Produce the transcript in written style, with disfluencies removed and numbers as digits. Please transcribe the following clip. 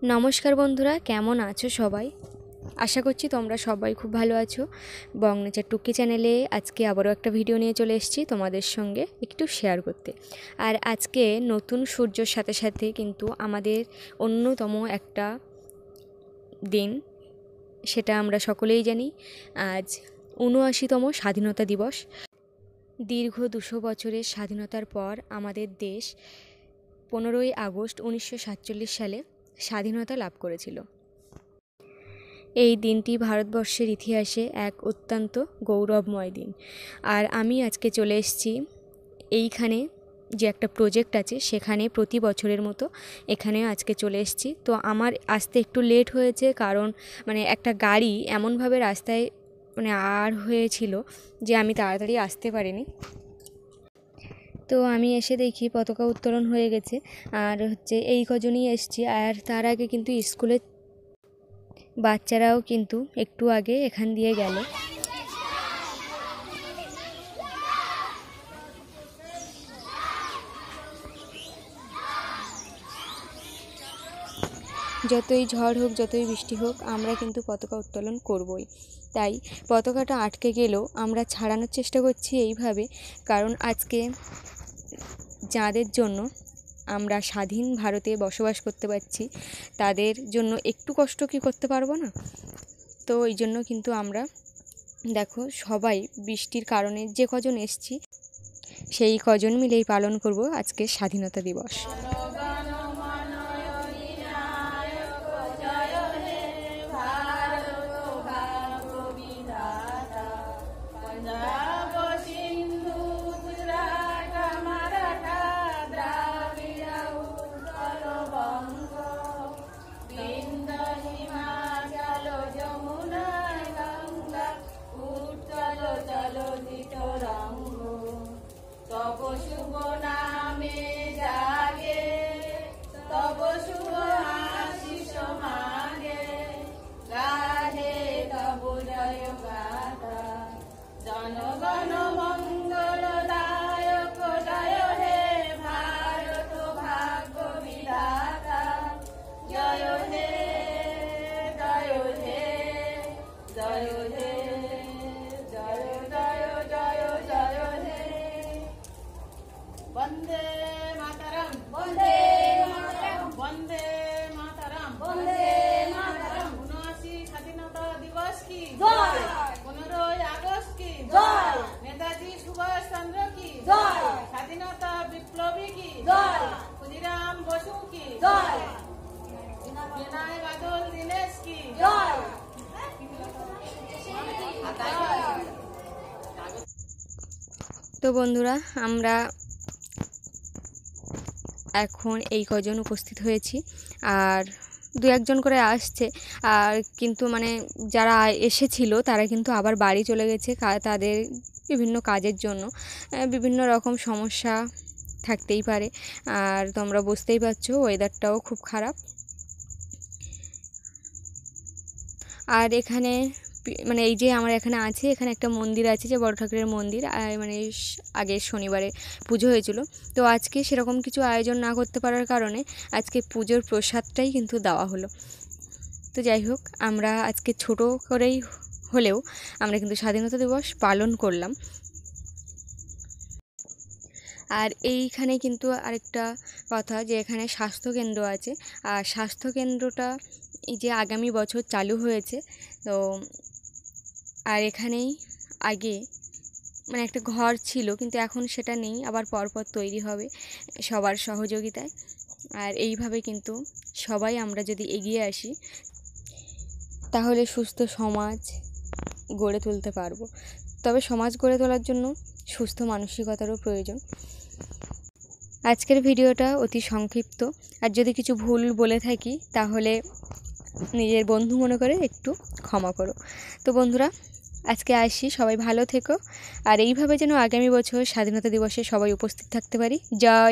नमस्कार बंधुरा केमन आछो सबाई आशा करछि तोमरा सबाई खूब भालो आछो। बंग नेचार टुक्की चैनेले आज के आबारो एक भिडियो निये चले एसेछि तोमादेर संगे एकटु शेयर करते। और आज के नतून सूर्योर साथे साथे किन्तु आमादेर अन्यतम एकटा दिन सेटा आमरा सकलेई जानी। आज ৭৯तम स्वाधीनता दिवस। दीर्घ 200 बछरेर स्वाधीनतार पर आमादेर देश 15ই আগস্ট 1947 साले स्वाधीनता लाभ करेছিল। এই দিনটি ভারতবর্ষের ইতিহাসে এক অত্যন্ত গৌরবময় দিন। আর আমি আজকে চলে এসেছি এইখানে যে একটা প্রজেক্ট আছে সেখানে প্রতি বছরের মতো এখানে আজকে চলে এসেছি। তো আমার আসতে একটু লেট হয়েছে কারণ একটা গাড়ি এমনভাবে রাস্তায় আর হয়েছিল যে আমি তাড়াতাড়ি আসতে পারিনি। তো আমি এসে দেখি পতাকা উত্তোলন হয়ে গেছে আর এই কজনই এসেছি। আর তার আগে কিন্তু স্কুলের বাচ্চারাও কিন্তু একটু আগে এখান দিয়ে গেল। যতই ঝড় হোক যতই বৃষ্টি হোক আমরা কিন্তু পতাকা উত্তোলন করবই। তাই পতাকাটা আটকে গেলেও আমরা ছাড়ানোর চেষ্টা করছি এইভাবে, কারণ আজকে যাদের জন্য আমরা স্বাধীন ভারতে বসবাস করতে পারছি তাদের জন্য একটু কষ্ট কি করতে পারবো না। তো এই জন্য কিন্তু আমরা দেখো সবাই বৃষ্টির কারণে যে কজন এসছি সেই কজন মিলেই পালন করব আজকে স্বাধীনতা দিবস। वंदे मातरम, वंदे मातरम, वंदे मातरम, वंदे मातरम। ৭৯ স্বাধীনতা দিবস की जय, 15ই আগস্ট की जय, नेताजी सुभाष चंद्र की जय, स्वाधीनता विप्लवी की जय, खुदीराम बसु की जय, विनय बादल दिनेश की जय। तो बंधुरा আমরা এখন এই কজন উপস্থিত হয়েছি আর দু একজন করে আসছে। আর কিন্তু যারা এসেছিল তারা কিন্তু আবার বাড়ি চলে গেছে তাদের বিভিন্ন কাজের জন্য। বিভিন্ন রকম সমস্যা থাকতেই পারে। আর তোমরা বুঝতেই পারছো ওয়েদারটাও খুব খারাপ। আর এখানে এই যে আমার এখানে আছে, এখানে একটা মন্দির আছে যে বড় ঠাকুরের মন্দির। আগের শনিবারে পুজো হয়েছিল। তো আজকে সেরকম কিছু আয়োজন না করতে পারার কারণে আজকে পুজোর প্রসাদটাই কিন্তু দেওয়া হলো। তো যাই হোক, আমরা আজকে ছোট করেই হলেও আমরা কিন্তু স্বাধীনতা দিবস পালন করলাম। আর এইখানে কিন্তু আরেকটা কথা যে এখানে স্বাস্থ্যকেন্দ্র আছে। আর স্বাস্থ্যকেন্দ্রটা এই যে আগামী বছর চালু হয়েছে। তো আর এখানেই আগে একটা ঘর ছিল কিন্তু এখন সেটা নেই, আবার পরপর তৈরি হবে সবার সহযোগিতায়। আর এইভাবে কিন্তু সবাই আমরা যদি এগিয়ে আসি তাহলে সুস্থ সমাজ গড়ে তুলতে পারবো। তবে সমাজ গড়ে তোলার জন্য সুস্থ মানসিকতারও প্রয়োজন। আজকের ভিডিওটা অতি সংক্ষিপ্ত, আর যদি কিছু ভুল বলে থাকি তাহলে নিজের বন্ধু মনে করে একটু ক্ষমা করো। তো বন্ধুরা আজকে আসি, সবাই ভালো থেকো। আর এইভাবে যেন আগামী বছর স্বাধীনতা দিবসে সবাই উপস্থিত থাকতে পারি। জয়।